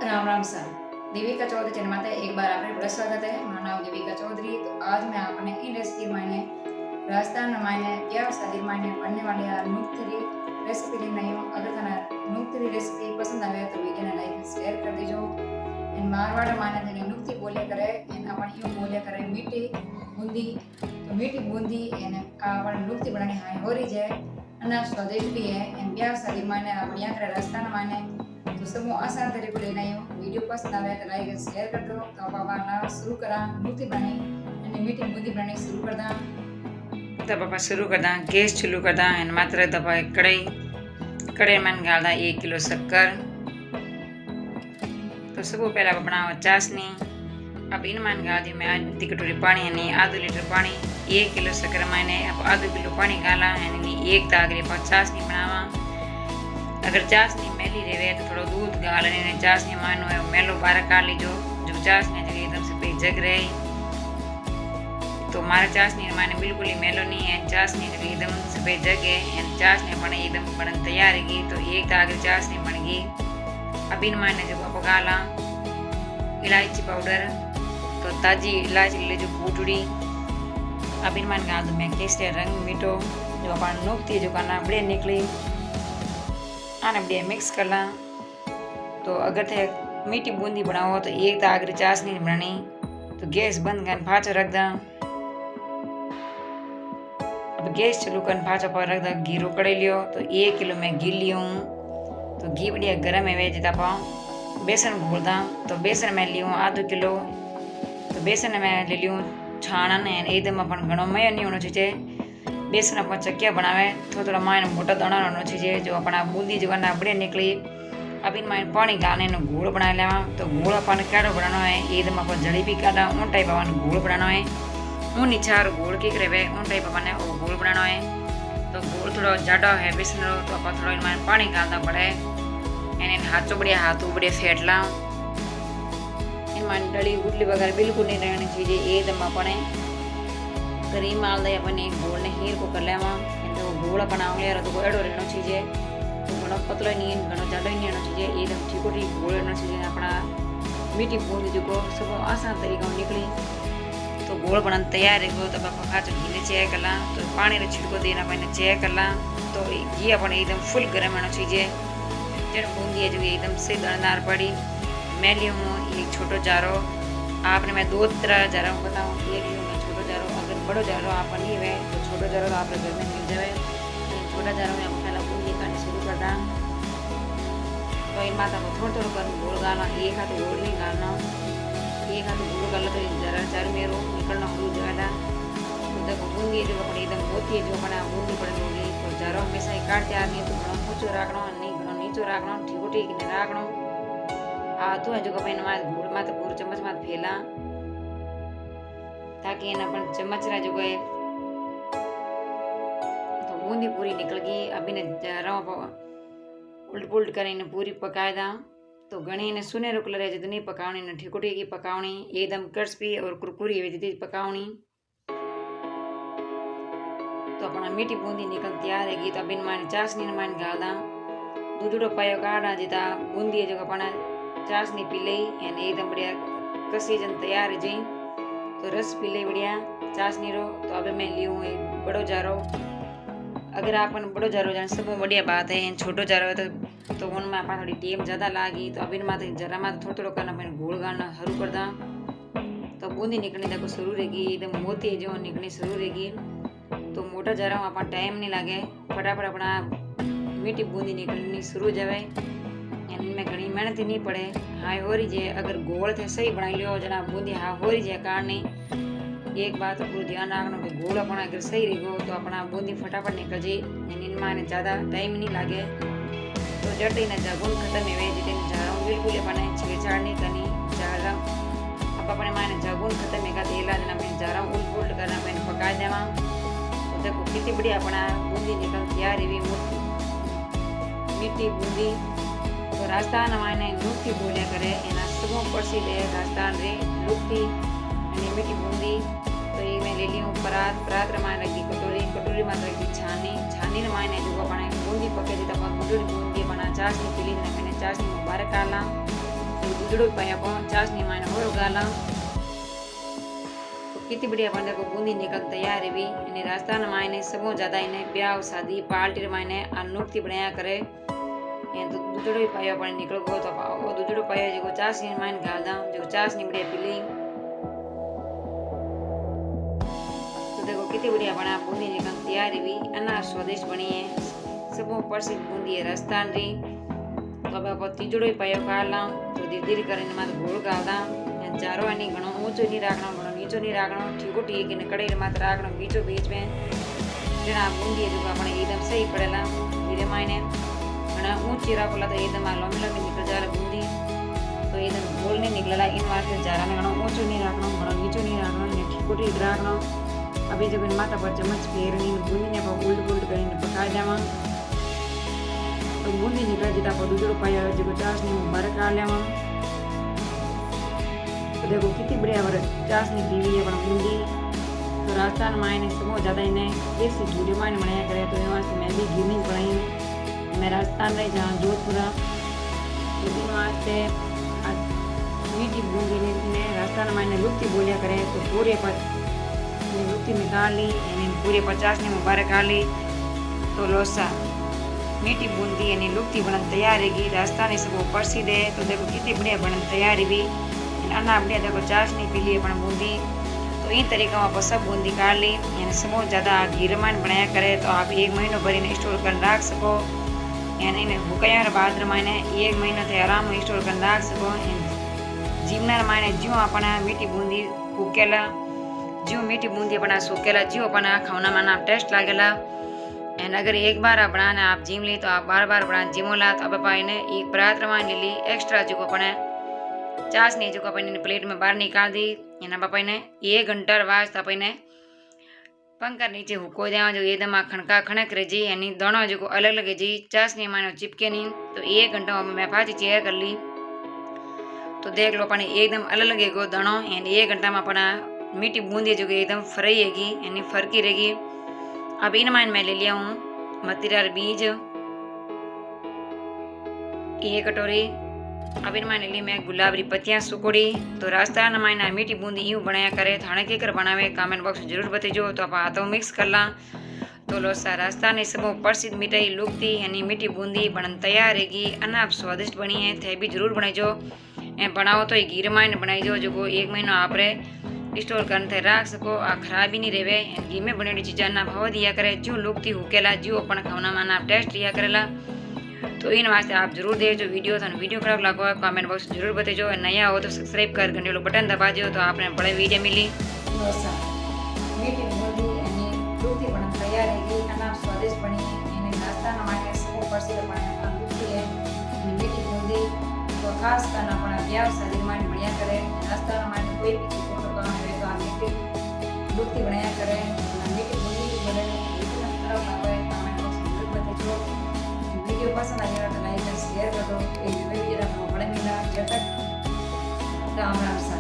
Ram Ram sir. Devika Chaudhary channel में एक बार आपका बड़ा स्वागत है। मेरा नाम देविका चौधरी। तो आज मैं अपने इन रेसिपी मायने राजस्थान मायने ब्याह शादी मायने बनने वाली नुक्तरी रेसिपी लेकर आई हूँ। अगर तना नुक्तरी रेसिपी पसंद आवे तो वीडियो ने लाइक शेयर कर दीजो। इन मारवाड़ मायने तेनी नुक्ती बोलिया करे इन अपन यूं बोलिया करे मीठी बूंदी। तो मीठी बूंदी इन अपन नुक्ती बनानी हाई हो रही है અને સ્વાદિષ્ટ भी है। इन ब्याह शादी मायने अपन यहाँ करे राजस्थान मायने तो सब आसान तरीके लेना है। वीडियो पसंद आवे तो लाइक शेयर कर दो। तो आप शुरू करा नुक्ती बनाई અને मीठी बूंदी बनानी शुरू कर दा। तब आप शुरू कर दा, गैस चालू कर दा। मात्र तब कढ़ाई में डाल दा 1 किलो शक्कर। तो सब पहला बनावा चाशनी। अब इन मान डाल दी मैं आधी कटोरी पानी यानी आधो लीटर पानी। 1 किलो शक्कर मैंने अब आधो किलो पानी डाला यानी 1 तागरी पर चाशनी बनावा। अगर चाशनी मेली रहे तो थोड़ा दूध गाल चाशनी मानो है मेलो बाहर काट लीजो। जो चाशनी जगह एकदम सफेद जग रही तो मारा चाशनी माने बिल्कुल ही मेलो नहीं है। चाशनी जगह एकदम सफेद जग है चाशनी बने एकदम बनन तैयार है। तो 1 तागरी चाशनी बन गई। अब इन माने जो आप गाला इलायची पाउडर तो ताजी इलायची ले जो कूटड़ी। अब इन मान गाल मैं केसरिया रंग मीठो जो अपन नुक्ती जो करना बड़े निकली आने बढ़िया मिक्स कर ला। तो अगर थे मीठी बूंदी बनाओ तो 1 तागरी चाशनी बनानी। तो गैस बंद कर फाचो रख दा। अब गैस चालू कर फाचो पर रख दा। घी उकड़े लियो तो 1 किलो में घी लियो। तो घी बढ़िया गर्म है जिता पाओ बेसन घोल दा। तो बेसन में लियो आधो किलो। तो बेसन में ले लियो छाना ने एकदम अपन घणो मयो नहीं होना चाहिए। बेसन अपन चक्किया बनावे थोड़ा मायने मोटा दाना होना चाहिए। जो अपना बूंदी जो करना बढ़िया निकली। अब इन मायने पानी गाने घोल बना लेवा। तो घोल अपन कैडो बनाना है एकदम अपन जड़ी भी काटा उन टाइप अपन घोल बनाना है। उन इच्छा घोल की करे उन टाइप अपन घोल बनाना है। तो घोल थोड़ा जाडा है बेसन रो तो अपन थोड़ा इन पानी डालना पड़े यानी हाथों बढ़िया हाथों बढ़िया फेंट ला। इन मायने डली गुटली वगैरह बिल्कुल नहीं रहनी चाहिए। एकदम अपने क्रीम माल दे अपन घोल ने हीर को कर लेवा। तो घोल अपन आवले तो एडो रहना चाहिए। तो घणो पतलो नहीं घणो जाडो नहीं रहना चाहिए। एकदम ठीको ठीक घोल रहना चाहिए। अपना मीठी बूंदी जो सब आसान तरीका निकली। तो घोल बनन तैयार है तब आप खाचो घी चेक कर ला। तो पानी रे छिड़को देना अपन चेक कर ला। तो घी अपन एकदम फुल गर्म रहना चाहिए। जड़ बूंदी है जो एकदम से दरदार पड़ी। मैं ली हूँ एक छोटो जारो। आपने मैं 2 तरह जारों बताऊँ। एक ली हूँ छोटो जारो। अगर बड़ो जारो आप नहीं हुए तो छोटो जारो तो आप घर में मिल जाए। तो छोटा जारो में पहला बूंदी खानी शुरू कर दा। तो इन माता को थोड़ा थोड़ा कर घोल गाना। एक हाथ घोल नहीं गाना एक हाथ घोल गाला तो जरा चार मेरो निकलना शुरू ज़्यादा। तो देखो बूंदी जो अपनी एकदम होती है जो अपना बूंदी पड़ होगी। तो जारो हमेशा ही काटते आदमी तो घणो ऊँचो रखना नहीं घणो नीचो रखना ठीको ठीक नहीं रखना। हाथों है जो अपन घोल मात पूरा चम्मच मात फैला ताकि इन अपन चम्मच रा जो गए तो बूंदी पूरी निकल गई। अब इन्हें रवा उल्ट पुल्ट कर इन्हें पूरी पकाए दा। तो घनी ने सुनेरो कलर है जितनी पकावनी ने ठीको ठीक पकावनी एकदम क्रिस्पी और कुरकुरी है जितनी पकावनी। तो अपना मीठी बूंदी निकल तैयार है। तो अब इन माने चाशनी ने माने गाल दा। दूधड़ो पायो काढ़ा जिता बूंदी है जो अपना चाशनी पी ली यानी एकदम बढ़िया कसी जन तैयार है जी। तो रस पी ले बढ़िया चाशनी रो। तो अब मैं ली हूँ एक बड़ो जारो। अगर आपन बड़ो जारो जाने सब बढ़िया बात है। छोटो जारो है तो उनमें अपना थोड़ी टेम ज़्यादा लागी। तो अब इन माते जरा माते थोड़ा थोड़ा करना अपन घोल गाना हरू कर दा। तो बूंदी निकलनी देखो शुरू रहेगी एकदम मोती है जो निकलनी शुरू रहेगी। तो मोटा जारा में अपन टाइम नहीं लगे फटाफट अपना मीठी बूंदी निकलनी शुरू जाए यानी में घनी मेहनत नहीं पड़े। हाई हो रही है अगर गोल थे सही बनाई लियो जना बूंदी हाँ हो रही है कारण एक बात पूरा ध्यान रखना कि गोल अपना अगर सही रहो तो अपना बूंदी फटाफट निकल जाए यानी इनमें ज़्यादा टाइम नहीं लगे। तो जट इन जागुन खत्म हुए जितने जारों बिल्कुल अपने छेड़छाड़ नहीं करनी जारा। अब अपने माने जागुन खत्म है तेला जना अपने जारों उल्ट पुल्ट करना अपने पका देवा। तो देखो कितनी बढ़िया अपना बूंदी निकल तैयार हुई मीठी बूंदी। तो राजस्थान माने नुक्ती बोलिया करे एना सबों प्रसिद्ध है राजस्थान रे लुक्ती यानी मीठी बूंदी। तो ये मैं ले ली हूँ परात रमायण रखी कटोरी में रखी छानी रमायण जो अपने बूंदी पके देता बूंदी बूंदी बना चाशनी पी ली मैंने चाशनी में बाहर काला। तो दूधड़ो पाया को चाशनी मायने और गाला कितनी बढ़िया अपन देखो बूंदी निकल तैयार है भी इन्हें राजस्थान मायने सबो ज्यादा इन्हें ब्याह शादी पार्टी मायने अनुक्ति बनाया करे तो दूधड़ो पाया अपन निकल गो तो वो दूधड़ो पाया जो चाशनी मायने गाल दा जो चाशनी बढ़िया पीली तो देखो कितनी बढ़िया बना बूंदी निकल तैयार है भी अनार स्वादिष्ट बनी है सबो प्रसिद्ध बूंदी है राजस्थान री तो अब आप तीजड़ो पायो खाला तो धीरे धीरे કરીને માં ગોળ ગાવતા ચારો આની ઘણો ઊંચો નહીં રાખવાનો ઘણો નીચો નહીં રાખવાનો ઠીકો ઠીક ને કડાઈ માત્ર રાખવાનો બીચો बीच में જેના બુંદી જો આપણે एकदम सही पड़ेला धीरे मायने ઘણા ઊંચી રાખોલા તો एकदम लंबी लंबी निकल जाला बूंदी तो एकदम गोल नहीं निकलेला इन वास्ते चारा ने घणो ऊंचो नहीं રાખવાનો ઘણો નીચો नहीं રાખવાનો ને ઠીકો ઠીક રાખવાનો अभी जो माथा पर चम्मच फेरनी बूंदी ने उल्ट उल्ट કરીને પકાઈ દેવા तो बूंदी निकल जता पर दूधड़ो पाया जो चाशनी बाहर काढ लेवा तो देखो कितनी बढ़िया चाशनी पीवी है पण बूंदी तो राजस्थान में आने सब ज्यादा इन्हें देसी घी मायने बनाया करे तो ये वास्ते मैं भी घी नहीं बनाई मैं राजस्थान रही जहाँ जोधपुर तो इन वास्ते मीठी बूंदी ने राजस्थान में आने लुप्ती बोलिया करे तो पूरे पर लुप्ती में काढ़ ली पूरे 50 में बाहर काढ़ ली तो लोसा मीठी बूंदी यानी लुप्ती बनन तैयार है राजस्थानी सब प्रसिद्ध है तो देखो कितनी बढ़िया बनन तैयार है भी अन्ना बढ़िया देखो चाशनी पी ली अपन बूंदी तो इन तरीका में आप सब बूंदी काढ़ ली यानी सब ज़्यादा घी रमान बनाया करे तो आप 1 महीनों भरी स्टोर कर रख सको यानी भूकाया बाद मायने 1 महीना थे आराम स्टोर कर रख सको जीवना मायने ज्यों अपना मीठी बूंदी फूकेला ज्यों मीठी बूंदी अपना सूकेला ज्यों अपना खाना माना टेस्ट लागेला एंड अगर एक बार आप बनाना आप जिम ली तो आप बार बार बना जिमोला तो आप ने एक परात रमान ली एक्स्ट्रा जो अपने चाशनी जो अपने प्लेट में बाहर निकाल दी एना पापा ने 1 घंटा वास्ते अपने पंखा नीचे हुको देवा जो एकदम खणका खणक रह जी यानी दोनों जो अलग अलग जी चाशनी मानो चिपके नहीं तो 1 घंटा मैं पाची चेयर कर ली तो देख लो अपने एकदम अलग लगेगो दोनों एंड 1 घंटा में अपना मीठी बूंदी जो एकदम फ्राई हैगी यानी फरकी रहेगी अब इन मायने मैं ले लिया हूँ मतीरार बीज 1 कटोरी अब इन मायने ली मैं गुलाबरी पत्तियां सुकोड़ी तो राजस्थान मायने मीठी बूंदी यूँ बनाया करे थाने के कर बनावे कमेंट बॉक्स में जरूर बताइजो तो आप हाथों मिक्स कर ला तो लोसा राजस्थान सब प्रसिद्ध मिठाई लुप्ती यानी मीठी बूंदी बनन तैयार रहेगी अना आप स्वादिष्ट बनी है थे भी जरूर बनाईजो ए बनाओ तो घी मायने बनाईजो जो 1 महीनो आप स्टोर करते रख सको आ खराब ही नहीं रहे घी में बनेली चीज़ा ना भाव दिया करे जो लुकती हुकेला जो अपन खाना माना टेस्ट लिया करेला तो इन वास्ते आप जरूर देखो वीडियो तो वीडियो खराब लगो कमेंट बॉक्स जरूर बताइजो नया हो तो सब्सक्राइब कर घंटे बटन दबा दो तो आपने बड़े वीडियो मिली मीठी बूंदी यानी लुकती बनन तैयार है अना स्वादिष्ट बनी यानी नाश्ता माटे सब प्रसिद्ध लुकती है मीठी बूंदी तो खास करना अपना ब्याह शादी में बढ़िया करे नाश्ता माटे कोई भी चीज लुप्ती बनाया करें मीठी बूंदी बने खराब ना हो कमेंट बॉक्स में जरूर बताइए वीडियो पसंद आएगा तो लाइक और शेयर कर दो एक वीडियो बड़े मिला जब तक राम राम सा।